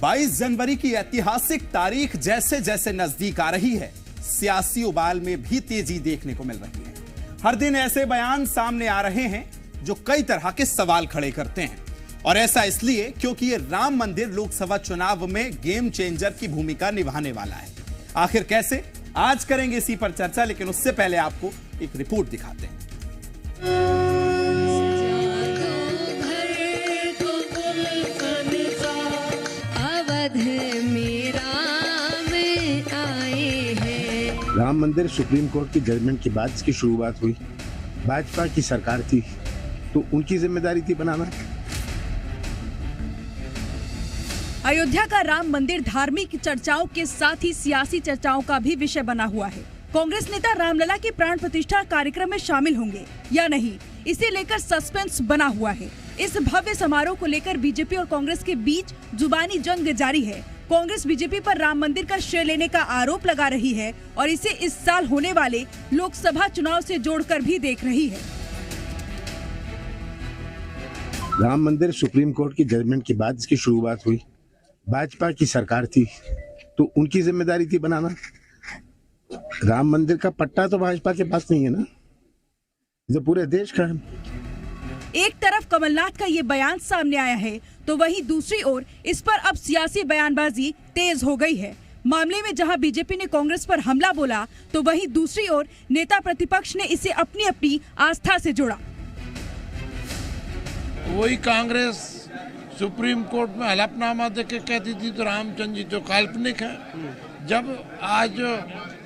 22 जनवरी की ऐतिहासिक तारीख जैसे जैसे नजदीक आ रही है, सियासी उबाल में भी तेजी देखने को मिल रही है। हर दिन ऐसे बयान सामने आ रहे हैं जो कई तरह के सवाल खड़े करते हैं, और ऐसा इसलिए क्योंकि ये राम मंदिर लोकसभा चुनाव में गेम चेंजर की भूमिका निभाने वाला है। आखिर कैसे, आज करेंगे इसी पर चर्चा, लेकिन उससे पहले आपको एक रिपोर्ट दिखाते हैं। राम मंदिर सुप्रीम कोर्ट की जजमेंट के बाद इसकी शुरुआत हुई। भाजपा की सरकार थी तो उनकी जिम्मेदारी थी बनाना। अयोध्या का राम मंदिर धार्मिक चर्चाओं के साथ ही सियासी चर्चाओं का भी विषय बना हुआ है। कांग्रेस नेता रामलला के प्राण प्रतिष्ठा कार्यक्रम में शामिल होंगे या नहीं, इसे लेकर सस्पेंस बना हुआ है। इस भव्य समारोह को लेकर बीजेपी और कांग्रेस के बीच जुबानी जंग जारी है। कांग्रेस बीजेपी पर राम मंदिर का श्रेय लेने का आरोप लगा रही है और इसे इस साल होने वाले लोकसभा चुनाव से जोड़कर भी देख रही है। राम मंदिर सुप्रीम कोर्ट की जजमेंट के बाद इसकी शुरुआत हुई। भाजपा की सरकार थी तो उनकी जिम्मेदारी थी बनाना। राम मंदिर का पट्टा तो भाजपा के पास नहीं है ना, जो पूरे देश का है। एक तरफ कमलनाथ का ये बयान सामने आया है तो वहीं दूसरी ओर इस पर अब सियासी बयानबाजी तेज हो गई है। मामले में जहां बीजेपी ने कांग्रेस पर हमला बोला तो वहीं दूसरी ओर नेता प्रतिपक्ष ने इसे अपनी अपनी आस्था से जोड़ा। वही कांग्रेस सुप्रीम कोर्ट में हलफनामा देके कहती थी तो रामचंद्र जी तो काल्पनिक है। जब आज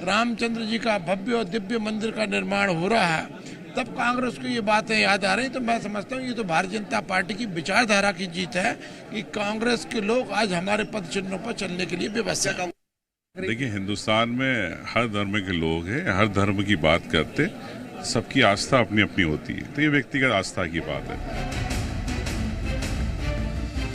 रामचंद्र जी का भव्य और दिव्य मंदिर का निर्माण हो रहा है तब कांग्रेस को ये बातें याद आ रही। तो मैं समझता हूँ ये तो भारतीय जनता पार्टी की विचारधारा की जीत है कि कांग्रेस के लोग आज हमारे पद चिन्हों पर चलने के लिए व्यवस्था। देखिए, हिंदुस्तान में हर धर्म के लोग हैं, हर धर्म की बात करते, सबकी आस्था अपनी अपनी होती है, तो ये व्यक्तिगत आस्था की बात है।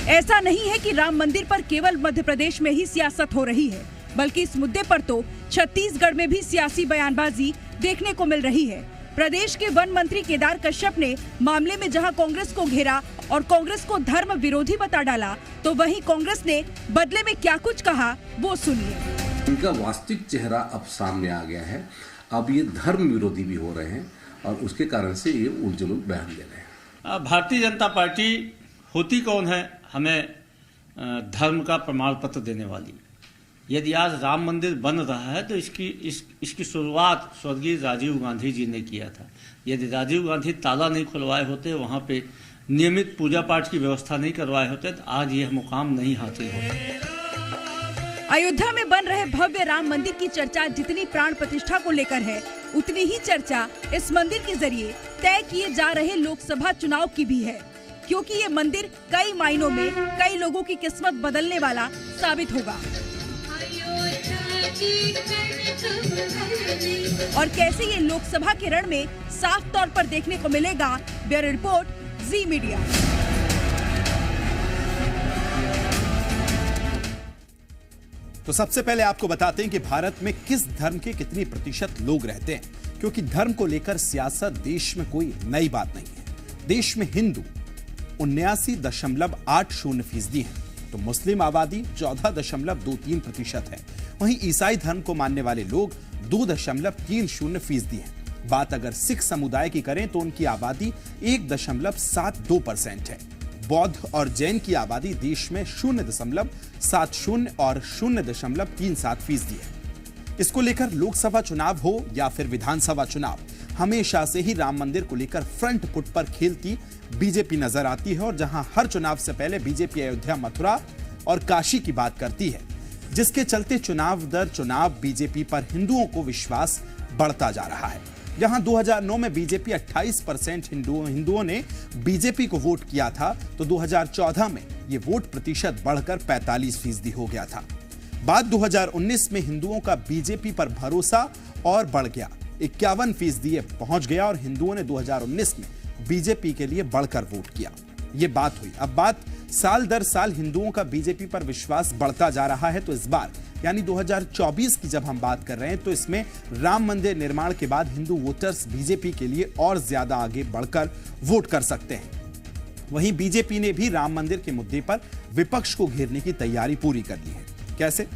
ऐसा नहीं है कि राम मंदिर पर केवल मध्य प्रदेश में ही सियासत हो रही है, बल्कि इस मुद्दे पर तो छत्तीसगढ़ में भी सियासी बयानबाजी देखने को मिल रही है। प्रदेश के वन मंत्री केदार कश्यप ने मामले में जहां कांग्रेस को घेरा और कांग्रेस को धर्म विरोधी बता डाला, तो वहीं कांग्रेस ने बदले में क्या कुछ कहा वो सुनिए। इनका वास्तविक चेहरा अब सामने आ गया है। अब ये धर्म विरोधी भी हो रहे हैं और उसके कारण से ये उलझुल बयान दे रहे हैं। भारतीय जनता पार्टी होती कौन है हमें धर्म का प्रमाण पत्र देने वाली। यदि आज राम मंदिर बन रहा है तो इसकी शुरुआत स्वर्गीय राजीव गांधी जी ने किया था। यदि राजीव गांधी ताला नहीं खुलवाए होते, वहां पे नियमित पूजा पाठ की व्यवस्था नहीं करवाए होते, तो आज यह मुकाम नहीं हासिल होता। अयोध्या में बन रहे भव्य राम मंदिर की चर्चा जितनी प्राण प्रतिष्ठा को लेकर है, उतनी ही चर्चा इस मंदिर के जरिए तय किए जा रहे लोकसभा चुनाव की भी है, क्योंकि ये मंदिर कई मायनों में कई लोगों की किस्मत बदलने वाला साबित होगा। और कैसे ये लोकसभा के रण में साफ तौर पर देखने को मिलेगा, ब्यूरो रिपोर्ट, जी मीडिया। तो सबसे पहले आपको बताते हैं कि भारत में किस धर्म के कितनी प्रतिशत लोग रहते हैं, क्योंकि धर्म को लेकर सियासत देश में कोई नई बात नहीं है। देश में हिंदू 79.80% हैं, तो मुस्लिम आबादी 14.23% है। वहीं ईसाई धर्म को मानने वाले लोग 2.30% हैं। बात अगर सिख समुदाय की करें तो उनकी आबादी 1.72% है। बौद्ध और जैन की आबादी देश में 0.70 और 0.37% है। इसको लेकर लोकसभा चुनाव हो या फिर विधानसभा चुनाव, हमेशा से ही राम मंदिर को लेकर फ्रंट फुट पर खेलती बीजेपी नजर आती है, और जहां हर चुनाव से पहले बीजेपी अयोध्या, मथुरा और काशी की बात करती है, जिसके चलते चुनाव दर चुनाव बीजेपी पर हिंदुओं को विश्वास बढ़ता जा रहा है। जहां 2009 में बीजेपी 28% हिंदुओं ने बीजेपी को वोट किया था, तो 2014 में यह वोट प्रतिशत बढ़कर 45% हो गया था। बाद 2019 में हिंदुओं का बीजेपी पर भरोसा और बढ़ गया, 51% पहुंच गया, और हिंदुओं ने 2019 में बीजेपी के लिए बढ़कर वोट किया। ये बात हुई। अब बात साल दर साल हिंदुओं का बीजेपी पर विश्वास बढ़ता जा रहा है, तो इस बार यानी 2024 की जब हम बात कर रहे हैं, तो इसमें राम मंदिर निर्माण के बाद हिंदू वोटर्स बीजेपी के लिए और ज्यादा आगे बढ़कर वोट कर सकते हैं। वहीं बीजेपी ने भी राम मंदिर के मुद्दे पर विपक्ष को घेरने की तैयारी पूरी कर ली है। कैसे?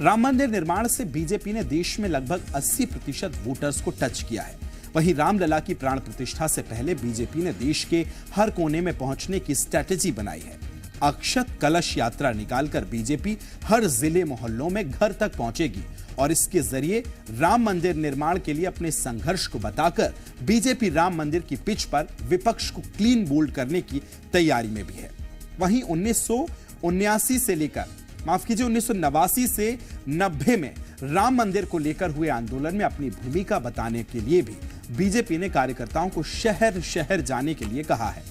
राम मंदिर निर्माण से बीजेपी ने देश में लगभग 80% वोटर्स को टच किया है। वहीं रामलला की प्राण प्रतिष्ठा से पहले बीजेपी ने देश के हर कोने में पहुंचने की स्ट्रैटेजी बनाई है। अक्षत कलश यात्रा निकालकर बीजेपी हर जिले मोहल्लों में घर तक पहुंचेगी और इसके जरिए राम मंदिर निर्माण के लिए अपने संघर्ष को बताकर बीजेपी राम मंदिर की पिच पर विपक्ष को क्लीन बोल्ड करने की तैयारी में भी है। वहीं 1989 से लेकर 1989 से 90 में राम मंदिर को लेकर हुए आंदोलन में अपनी भूमिका बताने के लिए भी बीजेपी ने कार्यकर्ताओं को शहर शहर जाने के लिए कहा है।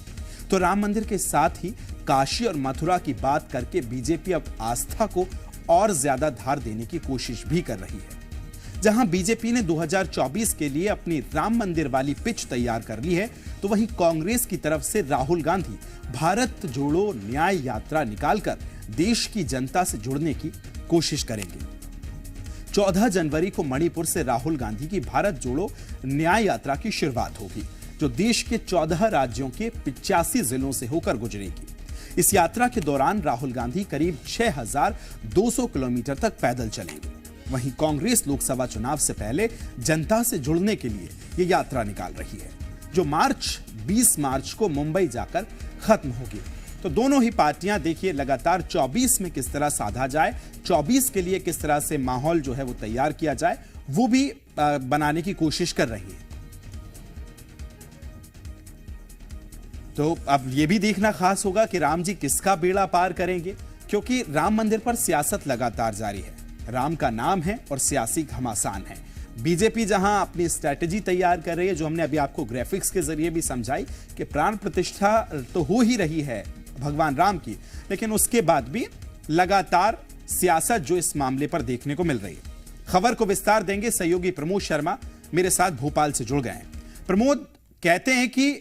तो राम मंदिर के साथ ही काशी और मथुरा की बात करके बीजेपी अब आस्था को और ज्यादा धार देने की कोशिश भी कर रही है। जहां बीजेपी ने 2024 के लिए अपनी राम मंदिर वाली पिच तैयार कर ली है, तो वहीं कांग्रेस की तरफ से राहुल गांधी भारत जोड़ो न्याय यात्रा निकालकर देश की जनता से जुड़ने की कोशिश करेंगे। 14 जनवरी को मणिपुर से राहुल गांधी की भारत जोड़ो न्याय यात्रा की शुरुआत होगी, जो देश के 14 राज्यों के 85 जिलों से होकर गुजरेगी। इस यात्रा के दौरान राहुल गांधी करीब 6200 किलोमीटर तक पैदल चलेंगे। वहीं कांग्रेस लोकसभा चुनाव से पहले जनता से जुड़ने के लिए यह यात्रा निकाल रही है, जो 20 मार्च को मुंबई जाकर खत्म होगी। तो दोनों ही पार्टियां देखिए लगातार 24 में किस तरह साधा जाए, 24 के लिए किस तरह से माहौल जो है वो तैयार किया जाए, वो भी बनाने की कोशिश कर रही है। तो अब यह भी देखना खास होगा कि राम जी किसका बेड़ा पार करेंगे, क्योंकि राम मंदिर पर सियासत लगातार जारी है। राम का नाम है और सियासी घमासान है। बीजेपी जहां अपनी स्ट्रैटेजी तैयार कर रही है, जो हमने अभी आपको ग्राफिक्स के जरिए भी समझाई कि प्राण प्रतिष्ठा तो हो ही रही है भगवान राम की, लेकिन उसके बाद भी लगातार सियासत जो इस मामले पर देखने को मिल रही है। खबर को विस्तार देंगे सहयोगी प्रमोद शर्मा, मेरे साथ भोपाल से जुड़ गए हैं। प्रमोद, कहते हैं कि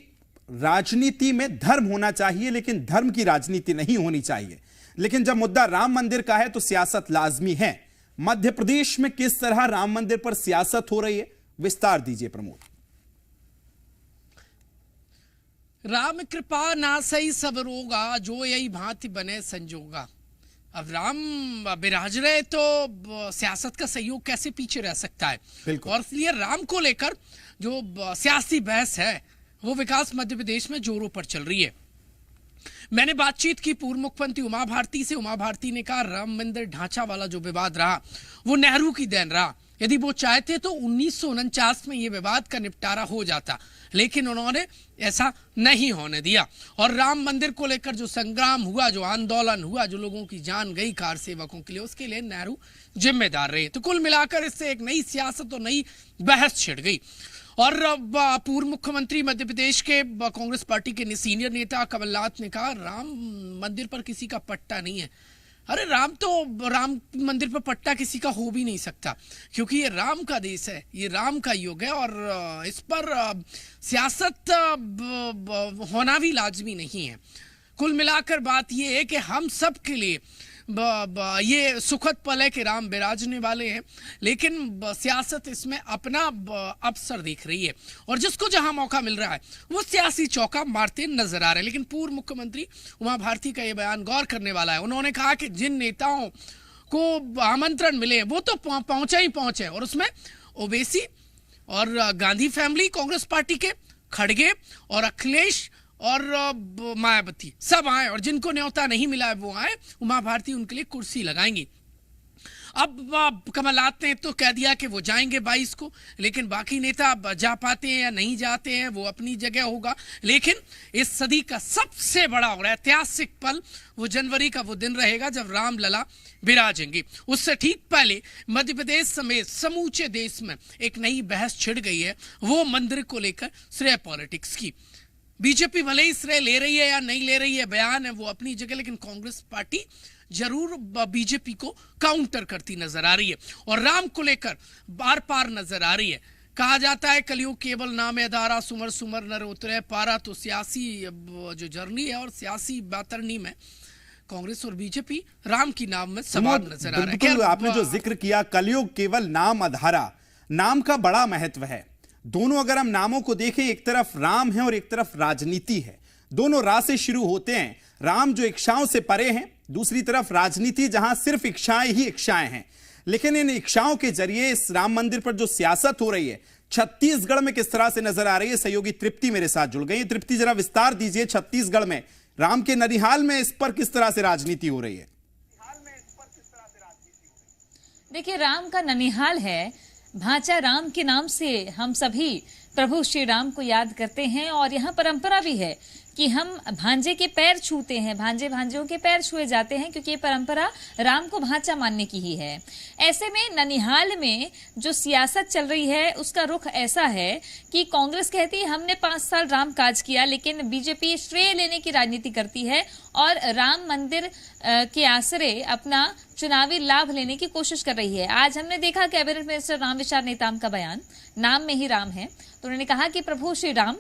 राजनीति में धर्म होना चाहिए, लेकिन धर्म की राजनीति नहीं होनी चाहिए। लेकिन जब मुद्दा राम मंदिर का है तो सियासत लाजमी है। मध्य प्रदेश में किस तरह राम मंदिर पर सियासत हो रही है, विस्तार दीजिए प्रमोद। राम कृपा ना सही सब रोगा, जो यही भांति बने संजोगा। अब राम विराज रहे तो सियासत का सहयोग कैसे पीछे रह सकता है। और इसलिए राम को लेकर जो सियासी बहस है वो विकास मध्य प्रदेश में जोरों पर चल रही है। मैंने बातचीत की पूर्व मुख्यमंत्री उमा भारती से। उमा भारती ने कहा राम मंदिर ढांचा वाला जो विवाद रहा वो नेहरू की देन रहा। यदि वो चाहते तो 1949 में ये विवाद का निपटारा हो जाता, लेकिन उन्होंने ऐसा नहीं होने दिया। और राम मंदिर को लेकर जो संग्राम हुआ, जो आंदोलन हुआ, जो लोगों की जान गई कार सेवकों के लिए, उसके लिए नेहरू जिम्मेदार रहे। तो कुल मिलाकर इससे एक नई सियासत और नई बहस छिड़ गई। और पूर्व मुख्यमंत्री मध्य प्रदेश के कांग्रेस पार्टी के सीनियर नेता कमलनाथ ने कहा राम मंदिर पर किसी का पट्टा नहीं है। अरे राम मंदिर पर पट्टा किसी का हो भी नहीं सकता, क्योंकि ये राम का देश है, ये राम का युग है और इस पर सियासत होना भी लाजमी नहीं है। कुल मिलाकर बात ये है कि हम सब के लिए ये सुखद पल है कि राम विराजने वाले हैं, लेकिन सियासत इसमें अपना अवसर देख रही है और जिसको जहां मौका मिल रहा है वो सियासी चौका मारते नजर आ रहे हैं। लेकिन पूर्व मुख्यमंत्री उमा भारती का ये बयान गौर करने वाला है। उन्होंने कहा कि जिन नेताओं को आमंत्रण मिले वो तो पहुंचे ही पहुंचे, और उसमें ओवैसी और गांधी फैमिली, कांग्रेस पार्टी के खड़गे और अखिलेश और मायावती सब आए, और जिनको न्योता नहीं मिला है वो आए। उमा भारती उनके लिए कुर्सी लगाएंगी। अब कमलनाथ ने तो कह दिया कि वो जाएंगे 22 को, लेकिन बाकी नेता जा पाते हैं या नहीं जाते हैं वो अपनी जगह होगा। लेकिन इस सदी का सबसे बड़ा और ऐतिहासिक पल वो जनवरी का वो दिन रहेगा जब रामलला विराजेंगे। उससे ठीक पहले मध्य प्रदेश समेत समूचे देश में एक नई बहस छिड़ गई है, वो मंदिर को लेकर श्रेय पॉलिटिक्स की। बीजेपी भले ही श्रेय ले रही है या नहीं ले रही है, बयान है वो अपनी जगह, लेकिन कांग्रेस पार्टी जरूर बीजेपी को काउंटर करती नजर आ रही है और राम को लेकर बार पार नजर आ रही है। कहा जाता है कलयुग केवल नाम धारा, सुमर सुमर नर उतरे पारा। तो सियासी जो जर्नी है और सियासी बैतरनी में कांग्रेस और बीजेपी राम की नाम में सवार नजर आ रहे हैं। आपने जो जिक्र किया कलयुग केवल नाम अधारा, नाम का बड़ा महत्व है। दोनों अगर हम नामों को देखें, एक तरफ राम है और एक तरफ राजनीति है। दोनों रा से शुरू होते हैं। राम जो इच्छाओं से परे हैं, दूसरी तरफ राजनीति जहां सिर्फ इच्छाएं ही इच्छाएं हैं, लेकिन इन इच्छाओं के जरिए इस राम मंदिर पर जो सियासत हो रही है छत्तीसगढ़ में किस तरह से नजर आ रही है। सहयोगी तृप्ति मेरे साथ जुड़ गई। तृप्ति, जरा विस्तार दीजिए, छत्तीसगढ़ में राम के ननिहाल में इस पर किस तरह से राजनीति हो रही है? देखिए, राम का ननिहाल है, भांचा राम के नाम से हम सभी प्रभु श्री राम को याद करते हैं और यहाँ परंपरा भी है कि हम भांजे के पैर छूते हैं, भांजे भांजियों के पैर छुए जाते हैं, क्योंकि ये परंपरा राम को भांचा मानने की ही है। ऐसे में ननिहाल में जो सियासत चल रही है उसका रुख ऐसा है कि कांग्रेस कहती है हमने 5 साल राम काज किया, लेकिन बीजेपी श्रेय लेने की राजनीति करती है और राम मंदिर के आसरे अपना चुनावी लाभ लेने की कोशिश कर रही है। आज हमने देखा कैबिनेट मिनिस्टर रामविचार नेताम का बयान, नाम में ही राम है, तो उन्होंने कहा कि प्रभु श्री राम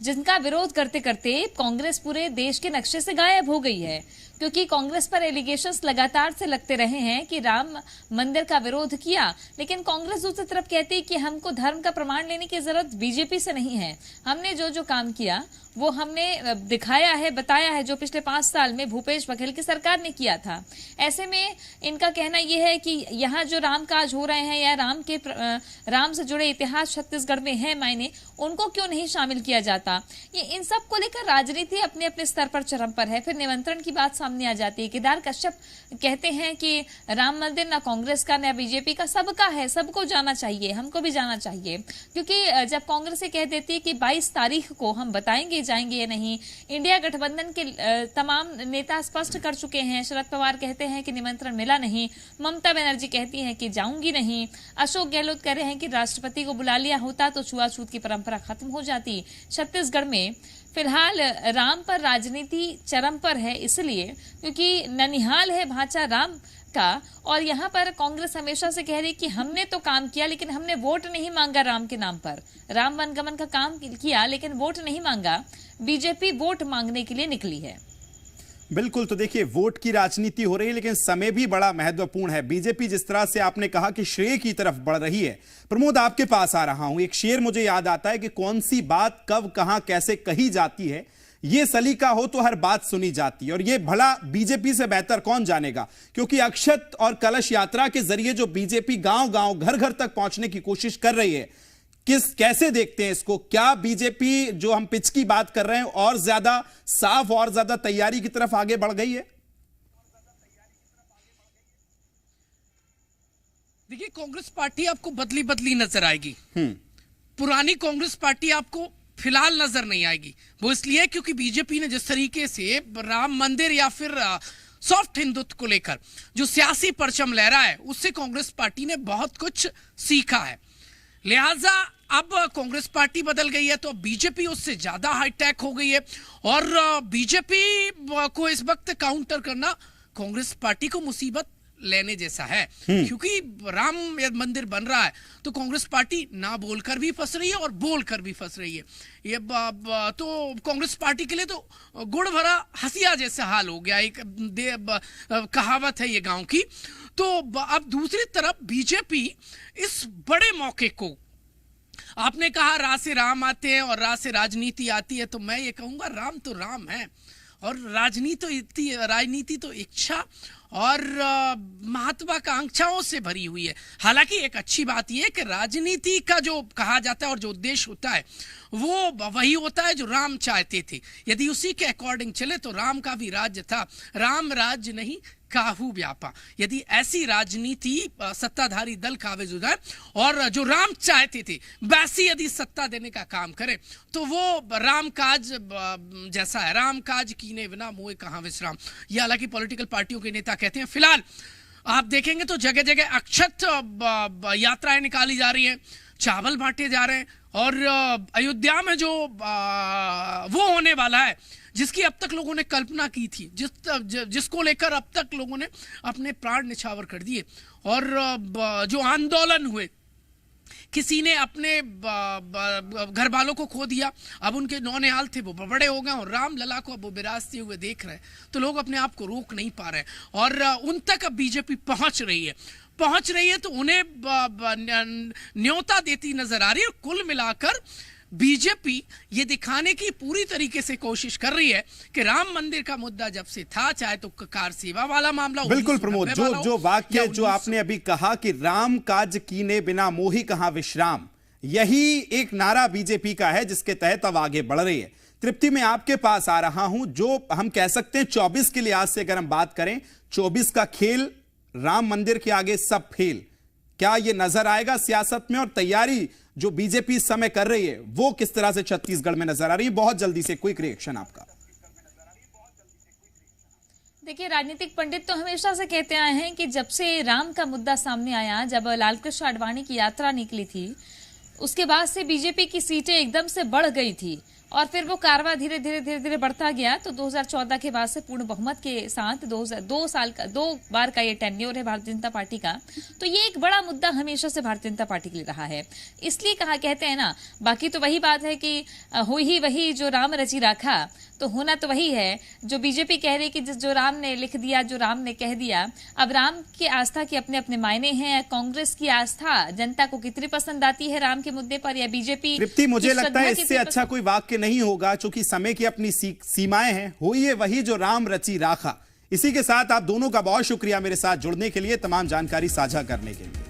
जिनका विरोध करते करते कांग्रेस पूरे देश के नक्शे से गायब हो गई है, क्योंकि कांग्रेस पर एलिगेशंस लगातार से लगते रहे हैं कि राम मंदिर का विरोध किया, लेकिन कांग्रेस दूसरी तरफ कहती है कि हमको धर्म का प्रमाण लेने की जरूरत बीजेपी से नहीं है, हमने जो जो काम किया वो हमने दिखाया है, बताया है, जो पिछले 5 साल में भूपेश बघेल की सरकार ने किया था। ऐसे में इनका कहना यह है कि यहाँ जो राम काज हो रहे हैं या राम से जुड़े इतिहास छत्तीसगढ़ में है मायने, उनको क्यों नहीं शामिल किया जाता। ये इन सब को लेकर राजनीति अपने अपने स्तर पर चरम पर है। फिर निमंत्रण की बात सामने आ जाती है। केदार कश्यप कहते हैं कि राम मंदिर ना कांग्रेस का ना बीजेपी का, सबका है, सबको जाना चाहिए, हमको भी जाना चाहिए, क्योंकि जब कांग्रेस कह देती है कि 22 तारीख को हम बताएंगे जाएंगे या नहीं, इंडिया गठबंधन के तमाम नेता स्पष्ट कर चुके हैं। शरद पवार कहते हैं कि निमंत्रण मिला नहीं, ममता बनर्जी कहती हैं कि जाऊंगी नहीं, अशोक गहलोत कह रहे हैं कि राष्ट्रपति को बुला लिया होता तो छुआछूत की परंपरा खत्म हो जाती। छत्तीसगढ़ में फिलहाल राम पर राजनीति चरम पर है, इसलिए क्योंकि ननिहाल है भांचा राम का, और यहाँ पर कांग्रेस हमेशा से कह रही कि हमने तो काम किया लेकिन हमने वोट नहीं मांगा राम के नाम पर, राम वनगमन का काम किया लेकिन वोट नहीं मांगा। बीजेपी वोट मांगने के लिए निकली है। बिल्कुल, तो देखिए वोट की राजनीति हो रही है, लेकिन समय भी बड़ा महत्वपूर्ण है। बीजेपी जिस तरह से आपने कहा कि श्रेय की तरफ बढ़ रही है, प्रमोद आपके पास आ रहा हूं। एक शेर मुझे याद आता है कि कौन सी बात कब कहां कैसे कही जाती है, ये सलीका हो तो हर बात सुनी जाती है, और ये भला बीजेपी से बेहतर कौन जानेगा, क्योंकि अक्षत और कलश यात्रा के जरिए जो बीजेपी गांव गांव घर घर तक पहुंचने की कोशिश कर रही है, कैसे देखते हैं इसको? क्या बीजेपी जो हम पिच की बात कर रहे हैं और ज्यादा साफ और ज्यादा तैयारी की तरफ आगे बढ़ गई है? देखिए, कांग्रेस पार्टी आपको बदली बदली नजर आएगी। पुरानी कांग्रेस पार्टी आपको फिलहाल नजर नहीं आएगी। वो इसलिए क्योंकि बीजेपी ने जिस तरीके से राम मंदिर या फिर सॉफ्ट हिंदुत्व को लेकर जो सियासी परचम लहरा है, उससे कांग्रेस पार्टी ने बहुत कुछ सीखा है। लिहाजा अब कांग्रेस पार्टी बदल गई है, तो बीजेपी उससे ज्यादा हाईटेक हो गई है, और बीजेपी को इस वक्त काउंटर करना कांग्रेस पार्टी को मुसीबत लेने जैसा है, क्योंकि राम मंदिर बन रहा है तो कांग्रेस पार्टी ना बोलकर भी फंस रही है और बोलकर भी फंस रही है। ये तो कांग्रेस पार्टी के लिए तो गुड़ भरा हंसिया जैसा हाल हो गया। एक कहावत है ये गांव की। तो अब दूसरी तरफ बीजेपी इस बड़े मौके को, आपने कहा रा से राम आते हैं और रा से राजनीति आती है, तो मैं ये कहूंगा राम तो राम है और राजनीति तो इच्छा और महत्वाकांक्षाओं से भरी हुई है। हालांकि एक अच्छी बात यह है कि राजनीति का जो कहा जाता है और जो उद्देश्य होता है वो वही होता है जो राम चाहते थे। यदि उसी के अकॉर्डिंग चले तो राम का भी राज्य था, राम राज्य नहीं काहू व्यापा। यदि ऐसी राजनीति सत्ताधारी दल काबिज हो जाए और जो राम चाहते थे वैसी यदि सत्ता देने का काम करे तो वो राम काज जैसा है। राम काज कीने बिना मोए कहां विश्राम, ये हालांकि पॉलिटिकल पार्टियों के नेता कहते हैं। फिलहाल आप देखेंगे तो जगह जगह अक्षत यात्राएं निकाली जा रही हैं, चावल बांटे जा रहे हैं, और अयोध्या में जो वो होने वाला है जिसकी अब तक लोगों ने कल्पना की थी, जिसको लेकर अब तक लोगों ने अपने प्राण निछावर कर दिए, और जो आंदोलन हुए, किसी ने अपने घर वालों को खो दिया, अब उनके नौनिहाल थे वो बड़े हो गए और राम लला को अब वो विराजते हुए देख रहे हैं, तो लोग अपने आप को रोक नहीं पा रहे और उन तक अब बीजेपी पहुंच रही है तो उन्हें न्योता देती नजर आ रही है। कुल मिलाकर बीजेपी ये दिखाने की पूरी तरीके से कोशिश कर रही है कि राम मंदिर का मुद्दा जब से था, चाहे तो कार सेवा वाला मामला, बिल्कुल प्रमोद, जो वाक्य जो आपने अभी कहा कि राम काज कीने बिना मोहि कहां विश्राम, यही एक नारा बीजेपी का है जिसके तहत अब आगे बढ़ रही है। तृप्ति, मैं आपके पास आ रहा हूं। जो हम कह सकते हैं 24 के लिहाज से अगर हम बात करें, 24 का खेल राम मंदिर के आगे सब फेल, क्या यह नजर आएगा सियासत में? और तैयारी जो बीजेपी इस समय कर रही है वो किस तरह से छत्तीसगढ़ में नजर आ रही है? बहुत जल्दी से क्विक रिएक्शन आपका। देखिए, राजनीतिक पंडित तो हमेशा से कहते आए हैं कि जब से राम का मुद्दा सामने आया, जब लालकृष्ण आडवाणी की यात्रा निकली थी, उसके बाद से बीजेपी की सीटें एकदम से बढ़ गई थी और फिर वो कारवां धीरे धीरे बढ़ता गया। तो 2014 के बाद से पूर्ण बहुमत के साथ 2 बार का ये टेन्योर है भारतीय जनता पार्टी का। तो ये एक बड़ा मुद्दा हमेशा से भारतीय जनता पार्टी के लिए रहा है। इसलिए कहते हैं ना, बाकी तो वही बात है कि हो ही वही जो राम रची राखा, तो होना तो वही है जो बीजेपी कह रही कि जो राम ने लिख दिया, जो राम ने कह दिया। अब राम की आस्था के अपने अपने मायने हैं। कांग्रेस की आस्था जनता को कितनी पसंद आती है राम के मुद्दे पर, या बीजेपी? तृप्ति, मुझे लगता है इससे अच्छा कोई वाक्य नहीं होगा, क्योंकि समय की अपनी सीमाएं हैं। हुई है वही जो राम रची राखा। इसी के साथ आप दोनों का बहुत शुक्रिया मेरे साथ जुड़ने के लिए, तमाम जानकारी साझा करने के लिए।